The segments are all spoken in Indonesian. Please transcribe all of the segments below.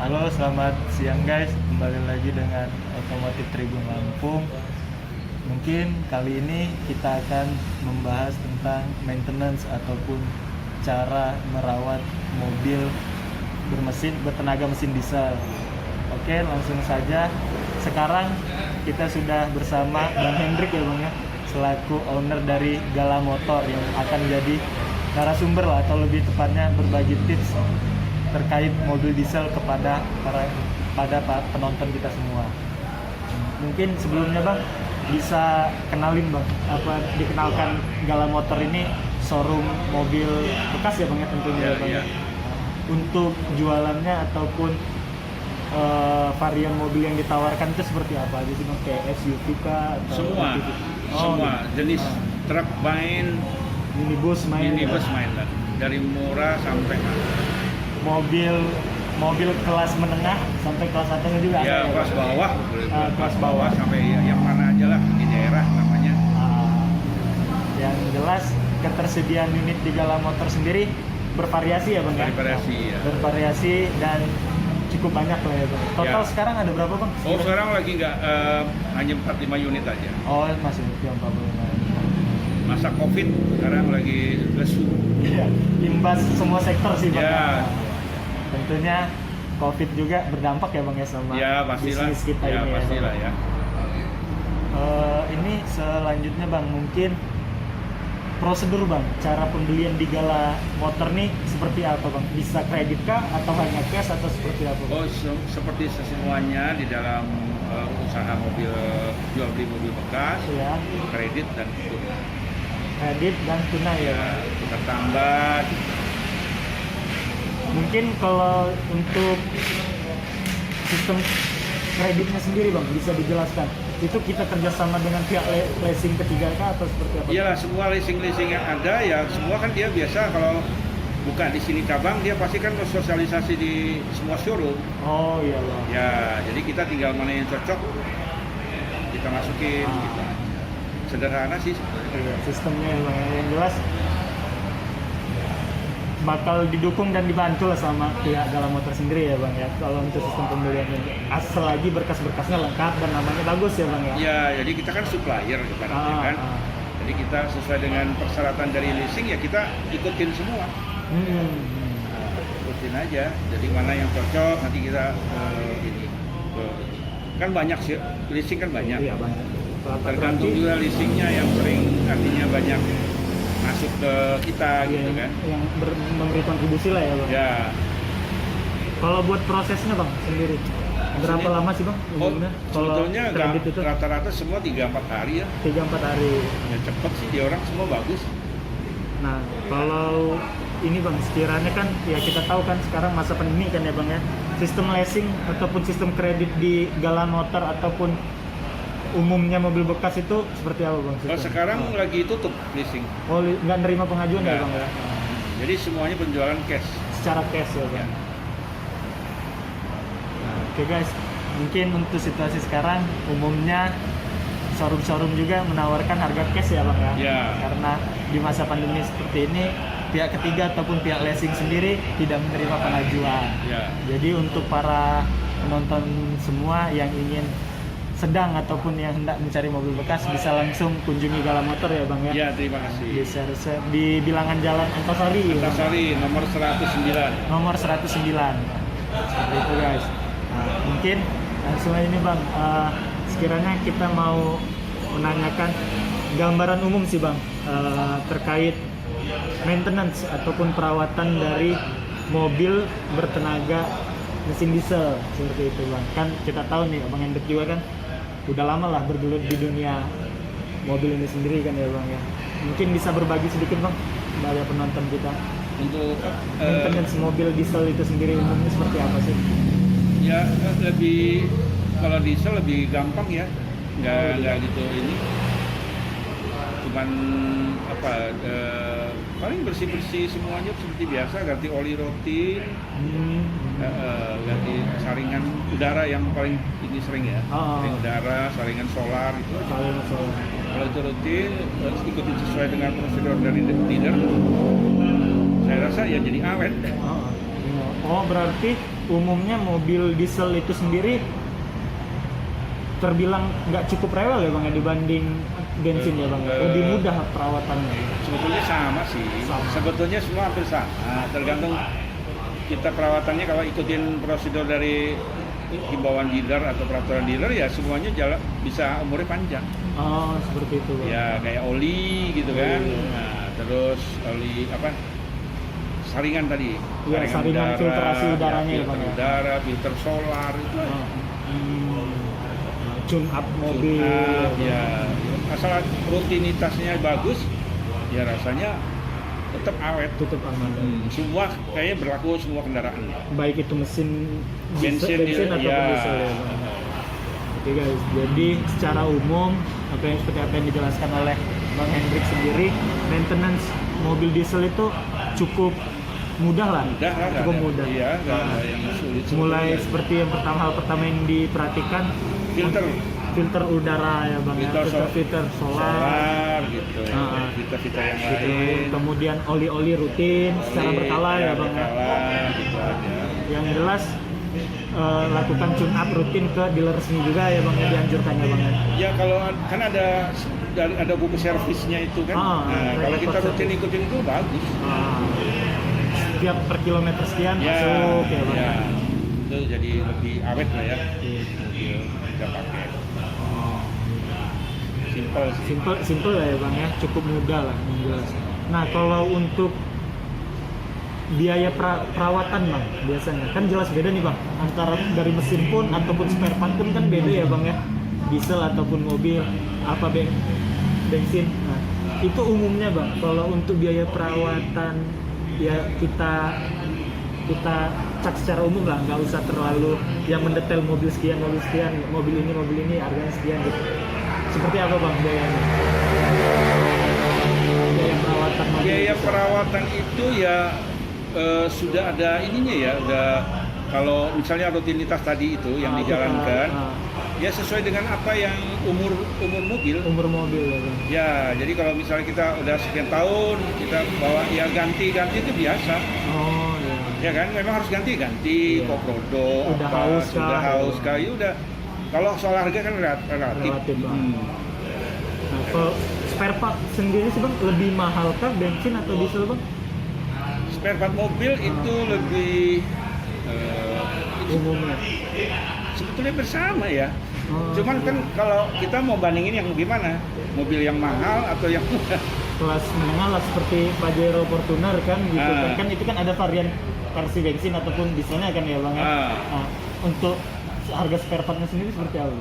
Halo, selamat siang guys. Kembali lagi dengan Otomotif Tribun Lampung. Mungkin kali ini kita akan membahas tentang maintenance ataupun cara merawat mobil bertenaga mesin diesel. Oke, langsung saja. Sekarang kita sudah bersama Bang Hendrik ya Bang ya, selaku owner dari Gala Motor yang akan jadi narasumber lah, atau lebih tepatnya berbagi tips terkait mobil diesel kepada pada penonton kita semua. Mungkin sebelumnya Bang bisa kenalin Bang, dikenalkan Gala Motor ini showroom mobil bekas ya Bang ya tentunya ya Bang. Untuk jualannya ataupun varian mobil yang ditawarkan itu seperti apa aja sih Bang? Kayak SUV kah atau Semua gitu? jenis truk main, minibus main lah. Dari murah sampai mobil kelas menengah sampai kelas atasnya juga ya ada, kelas bawah, kelas bawah sampai yang mana aja lah di daerah namanya. Yang jelas ketersediaan unit di Gala Motor sendiri bervariasi ya Bang ya? Bervariasi dan cukup banyak lah ya Bang. Total sekarang ada berapa Bang? Sekarang lagi nggak, hanya 45 unit aja. Oh, masih 45. Masa Covid sekarang lagi lesu. Iya, imbas semua sektor sih Bang. Ya. Tentunya Covid juga berdampak ya Bang ya sama bisnis kita ya, ini pastilah ya. Ini selanjutnya Bang, mungkin prosedur Bang, cara pembelian di Gala Motor nih seperti apa Bang? Bisa kredit kah atau hanya cash atau seperti apa Bang? Seperti semuanya di dalam usaha jual beli mobil bekas, ya. Kredit dan tunai. Kredit dan tunai ya. Kita tambah. Mungkin kalau untuk sistem kreditnya sendiri Bang, bisa dijelaskan? Itu kita kerjasama dengan pihak leasing ketiga kah atau seperti apa? Iyalah, semua leasing yang ada ya semua kan dia biasa kalau buka di sini cabang dia pasti kan sosialisasi di semua showroom. Oh iya Bang. Ya, jadi kita tinggal mana yang cocok kita masukin gitu. Sederhana sih sebenarnya. Sistemnya yang jelas bakal didukung dan dibantu lah sama pihak Gala Motor sendiri ya Bang ya, kalau untuk sistem pembeliannya, asal lagi berkas-berkasnya lengkap dan namanya bagus ya Bang ya. Ya, jadi kita kan supplier ibaratnya kan. Jadi kita sesuai dengan persyaratan dari leasing ya kita ikutin semua. Ikutin aja. Jadi mana yang cocok nanti kita kan banyak sih, leasing kan banyak. Iya banyak. Tergantung juga leasingnya yang sering artinya banyak masuk ke kita gitu kan. Yang memberi kontribusi lah ya Bang. Ya. Kalau buat prosesnya Bang sendiri berapa lama sih Bang? Sebetulnya rata-rata semua 3-4 hari ya. 3-4 hari. Ya cepet sih, dia orang semua bagus. Nah, kalau ini Bang, sekiranya kan ya kita tahu kan sekarang masa pandemi kan ya Bang ya, sistem leasing ataupun sistem kredit di Gala Motor ataupun umumnya mobil bekas itu seperti apa Bang? Kalau sekarang lagi tutup leasing. Oh, nggak nerima pengajuan ya Bang ya? Jadi semuanya penjualan cash. Secara cash ya Bang. Nah, oke guys, mungkin untuk situasi sekarang umumnya showroom juga menawarkan harga cash ya Bang ya? Ya. Karena di masa pandemi seperti ini pihak ketiga ataupun pihak leasing sendiri tidak menerima pengajuan. Ya. Jadi untuk para penonton semua yang ingin sedang ataupun yang hendak mencari mobil bekas bisa langsung kunjungi Gala Motor ya Bang ya. Ya, terima kasih. Di bilangan Jalan Antasari. Antasari nomor 109. Nomor 109. Seperti itu guys. Nah, mungkin langsung aja nih Bang. Sekiranya kita mau menanyakan gambaran umum sih Bang terkait maintenance ataupun perawatan dari mobil bertenaga mesin diesel seperti itu Bang. Kan kita tahu nih Bang Hendrik juga kan udah lama lah bergelut di dunia mobil ini sendiri kan ya Bang ya. Mungkin bisa berbagi sedikit Bang kepada penonton kita untuk maintenance mobil diesel itu sendiri umumnya seperti apa sih? Ya, kalau diesel lebih gampang ya, nggak gitu ini. Cuman paling bersih semuanya seperti biasa, ganti oli rutin, ganti saringan udara yang paling ini sering ya, saringan udara, saringan solar itu. Kalau itu rutin, ikuti sesuai dengan prosedur dari dealer, saya rasa ya jadi awet. Oh, berarti umumnya mobil diesel itu sendiri terbilang nggak cukup rewel ya bang ya dibanding bensin ya bang, lebih mudah perawatannya. Sebetulnya sama sih. Sebetulnya semua hampir sama. Tergantung kita perawatannya, kalau ikutin prosedur dari himbauan dealer atau peraturan dealer ya semuanya bisa umurnya panjang. Oh, seperti itu bang. Ya kayak oli gitu kan. Nah, terus oli apa? Saringan tadi. Ya, saringan filtrasi udaranya ya bang. Filter udara, filter solar itu. Tune up mobil. Ya, asal rutinitasnya bagus, ya rasanya tetap awet, Tutup aman. Semua kayaknya berlaku semua kendaraan. Baik itu mesin Bensin, atau ya. diesel ya bang. Oke guys, jadi secara umum seperti apa yang dijelaskan oleh Bang Hendrik sendiri, maintenance mobil diesel itu cukup mudah lah. Cukup mudah. Iya, nggak ada yang sulit. Mulai seperti yang hal pertama yang diperhatikan, filter udara ya bang, filter solar gitu, filter yang gitu. lain. Kemudian oli rutin secara berkala ya bang. Gitu aja. Yang jelas lakukan tune up rutin ke dealer resmi juga ya bang, yang dianjurkan ya bang. Ya kalau kan ada buku servisnya itu kan. Kalau kita rutin ikutin itu bagus. Setiap per kilometer sekian masuk ya bang. Ya. Itu jadi lebih awet lah ya. Mobil kita pakai. Simple lah ya bang ya, cukup mudah lah menjelas. Nah kalau untuk biaya perawatan bang, biasanya kan jelas beda nih bang, antara dari mesin pun ataupun spare part pun kan beda ya bang ya, diesel ataupun mobil apa bensin. Nah itu umumnya bang, kalau untuk biaya perawatan ya kita cek secara umum lah, nggak usah terlalu yang mendetail mobil sekian, mobil ini harganya sekian gitu. Seperti apa bang biayanya? Biaya perawatan itu ya sudah ada ininya ya, udah kalau misalnya rutinitas tadi itu yang dijalankan ya sesuai dengan apa yang umur mobil. Ya bang. Ya, jadi kalau misalnya kita udah sekian tahun kita bawa ya ganti itu biasa. Oh ya. Ya kan, memang harus ganti koprodo, udah haus kah, ya udah. Kalau soal harga kan relatif. Nah, kalau spare part sendiri sih bang, lebih mahal kah bensin atau diesel bang? Spare part mobil itu lebih umumnya sebetulnya bersama ya. Cuman kan kalau kita mau bandingin yang gimana, mobil yang mahal atau yang murah? Kelas menengah lah seperti Pajero Fortuner kan gitu kan itu kan ada varian versi bensin ataupun dieselnya kan ya bang ya. Nah, untuk harga spare partnya sendiri seperti apa?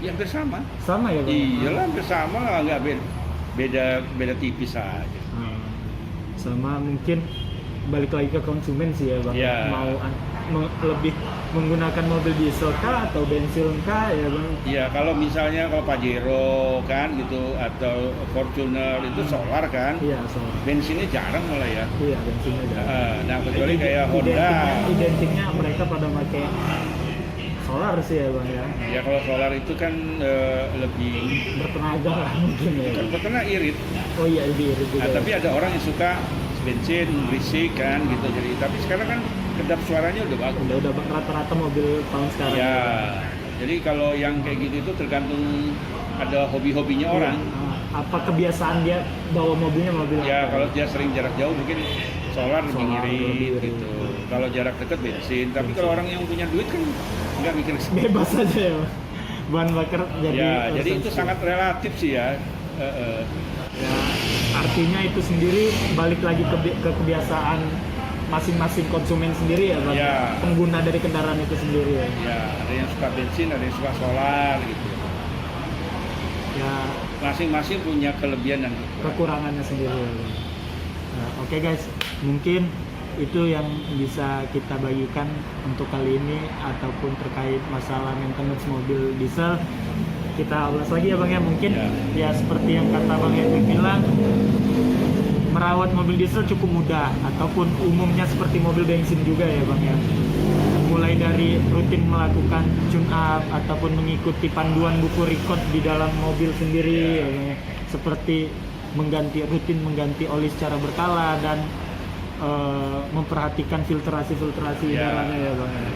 Ya hampir sama. Sama ya bang? Iyalah hampir sama, nggak beda tipis aja. Sama mungkin balik lagi ke konsumen sih ya bang. Ya. Mau lebih menggunakan mobil diesel kah atau bensin kah ya bang? Iya, kalau misalnya Pajero kan gitu atau Fortuner itu solar kan. Iya, solar. Bensinnya jarang malah ya. Iya, bensinnya jarang. Nah, kecuali kayak Honda. Identiknya mereka pada pakai solar sih ya bang ya. Ya kalau solar itu kan lebih bertenaga lah mungkin ya. Kan bertenaga irit. Oh iya, lebih irit juga. Tapi ada orang yang suka bensin berisik kan gitu. Jadi tapi sekarang kan kedap suaranya udah bagus. Udah rata-rata mobil tahun sekarang. Ya. Jadi kalau yang kayak gitu itu tergantung ada hobi-hobinya orang. Apa kebiasaan dia bawa mobil. Ya kalau dia sering jarak jauh mungkin solar lebih ngirit gitu. Kalau jarak dekat bensin. Tapi kalau orang yang punya duit kan nggak mikir bebas aja ya. Bahan bakar jadi. Ya jadi itu sangat relatif sih ya. Ya, artinya itu sendiri balik lagi ke kebiasaan masing-masing konsumen sendiri ya bang. Ya. Pengguna dari kendaraan itu sendiri ya. Ya, ada yang suka bensin, ada yang suka solar gitu. Ya. Masing-masing punya kelebihan dan kekurangannya sendiri ya bang. Nah, oke guys, mungkin itu yang bisa kita bagikan untuk kali ini ataupun terkait masalah maintenance mobil diesel. Kita ulas lagi ya bang ya, mungkin ya seperti yang kata bang Hendrik bilang, merawat mobil diesel cukup mudah ataupun umumnya seperti mobil bensin juga ya bang ya. Mulai dari rutin melakukan tune up ataupun mengikuti panduan buku record di dalam mobil sendiri ya bang ya. Seperti rutin mengganti oli secara berkala dan memperhatikan filtrasi Ya. udaranya ya bang. Nah,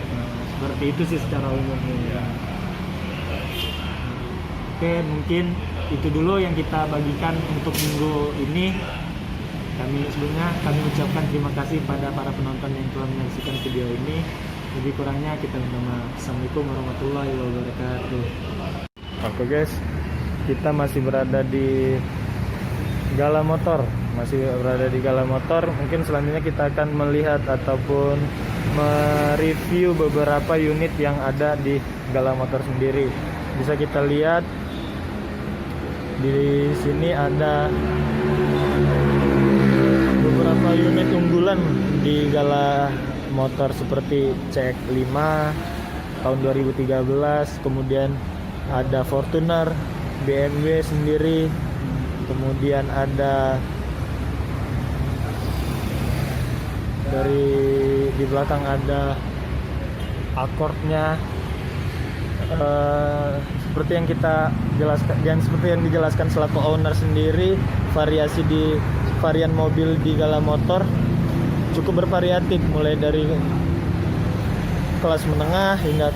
seperti itu sih secara umumnya. Ya. Oke, mungkin itu dulu yang kita bagikan untuk minggu ini. Sebelumnya kami ucapkan terima kasih pada para penonton yang telah menyaksikan video ini. Lebih kurangnya kita minta maaf. Assalamualaikum warahmatullahi wabarakatuh. Oke guys, kita masih berada di Gala Motor. Mungkin selanjutnya kita akan melihat ataupun mereview beberapa unit yang ada di Gala Motor sendiri. Bisa kita lihat di sini ada beberapa unit unggulan di Gala Motor seperti CX-5 tahun 2013, kemudian ada Fortuner, BMW sendiri, kemudian ada di belakang ada Accord-nya, seperti yang kita jelaskan dan seperti yang dijelaskan selaku owner sendiri, variasi di varian mobil di Gala Motor cukup bervariatif, mulai dari kelas menengah hingga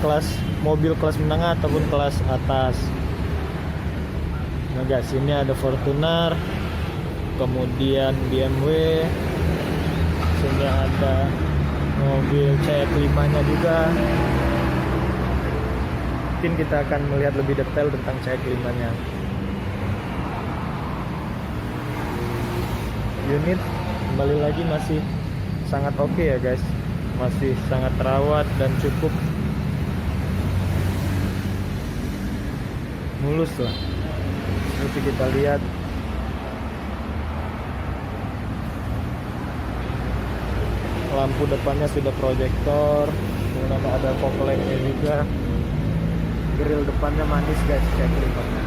mobil kelas menengah ataupun kelas atas. Nah guys, ini ada Fortuner, kemudian BMW, sini ada mobil CX-5 nya juga. Mungkin kita akan melihat lebih detail tentang CX-5 nya. Unit kembali lagi masih sangat oke ya guys, masih sangat terawat dan cukup mulus lah. Seperti kita lihat lampu depannya sudah proyektor, kemudian ada fog lamp-nya juga. Grill depannya manis guys, cek depannya.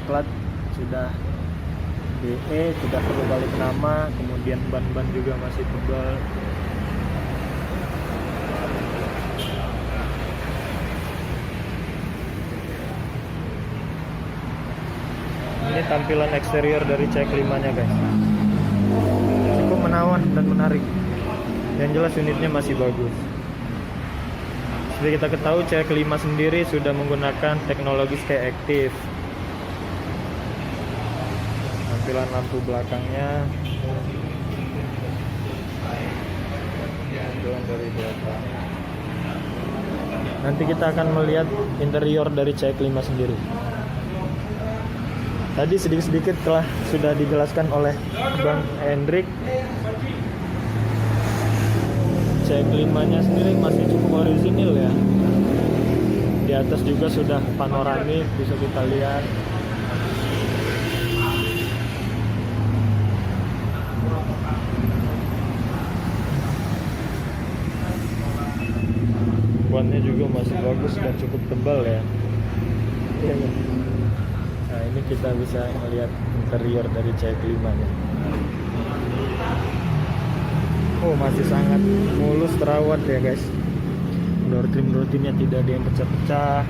Plat sudah DE, tidak perlu balik nama, kemudian ban-ban juga masih tebal. Ini tampilan eksterior dari CX-5 nya guys, cukup menawan dan menarik. Yang jelas unitnya masih bagus. Seperti kita ketahui, CX-5 sendiri sudah menggunakan teknologi Sky Active. Tampilan lampu belakangnya, tampilan dari belakang. Nanti kita akan melihat interior dari CX-5 sendiri. Tadi sedikit-sedikit sudah dijelaskan oleh Bang Hendrik. CX-5 nya sendiri masih cukup orisinil ya. Di atas juga sudah panoramik, bisa kita lihat. Bannya juga masih bagus dan cukup tebal ya. Nah, ini kita bisa melihat interior dari CX-5 nya. Oh, masih sangat mulus, terawat ya guys. Door trim-trimnya tidak ada yang pecah-pecah.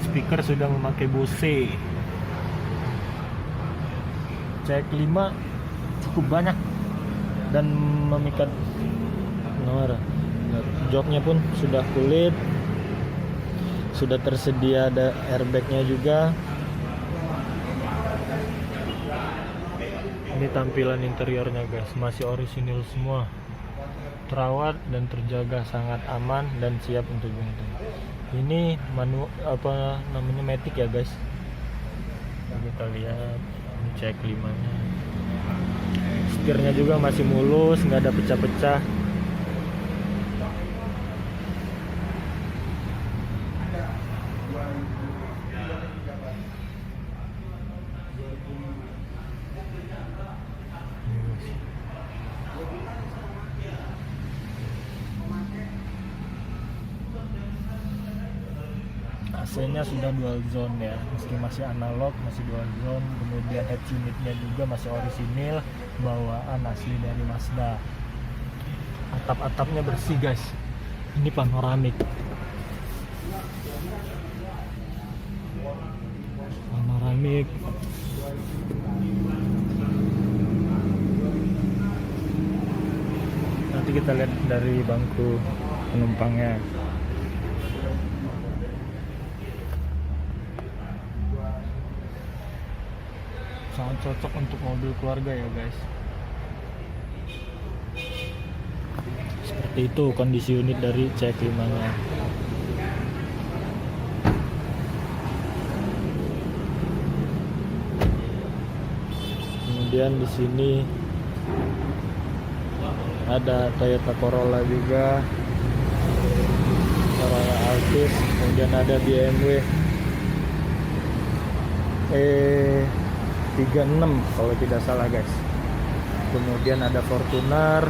Speaker sudah memakai Bose. CX-5 cukup banyak dan memikat nomor. Joknya pun sudah kulit, sudah tersedia ada airbagnya juga. Ini tampilan interiornya guys, masih orisinil semua, terawat dan terjaga, sangat aman dan siap untuk digunakan. Ini matic ya guys. Kita lihat ini CX-5 nya. Setirnya juga masih mulus, nggak ada pecah-pecah. AC-nya sudah dual zone ya, meski masih analog, masih dual zone. Kemudian head unitnya juga masih orisinil, bawaan asli dari Mazda. Atap-atapnya bersih guys, ini panoramik. panoramik. Nanti kita lihat dari bangku penumpangnya. Sangat cocok untuk mobil keluarga ya guys. Seperti itu kondisi unit dari CX-5 nya. Kemudian di sini ada Toyota Corolla juga, Corolla Altis, kemudian ada BMW E36 kalau tidak salah guys. Kemudian ada Fortuner.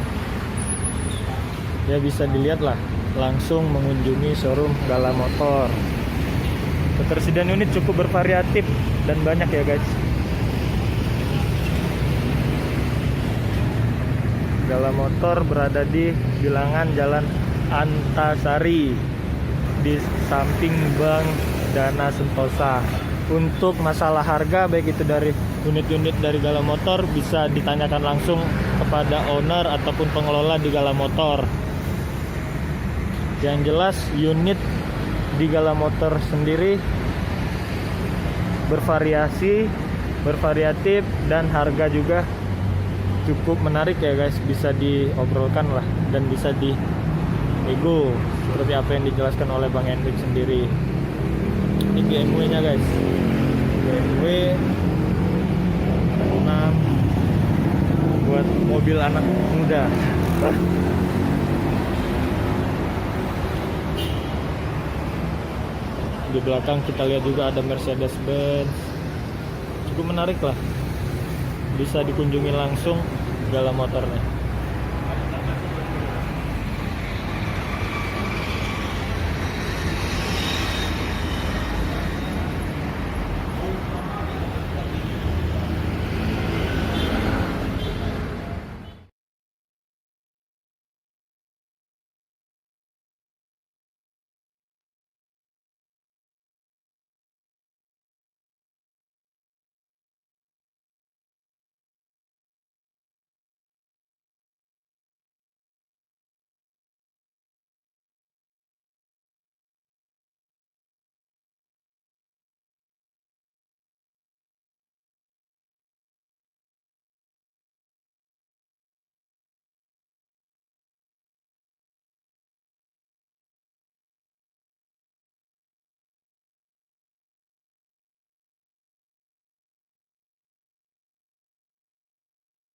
Ya bisa dilihat lah, langsung mengunjungi showroom Gala Motor. Ketersediaan unit cukup bervariatif dan banyak ya guys. Gala Motor berada di bilangan Jalan Antasari di samping Bank Dana Sentosa. Untuk masalah harga baik itu dari unit-unit dari Gala Motor bisa ditanyakan langsung kepada owner ataupun pengelola di Gala Motor. Yang jelas unit di Gala Motor sendiri bervariatif dan harga juga cukup menarik ya guys, bisa diobrolkan lah dan bisa dinego seperti apa yang dijelaskan oleh Bang Hendrik sendiri. Ini BMW nya guys, BMW 6 buat mobil anak muda. Di belakang kita lihat juga ada Mercedes-Benz, cukup menarik lah, bisa dikunjungi langsung Gala Motornya.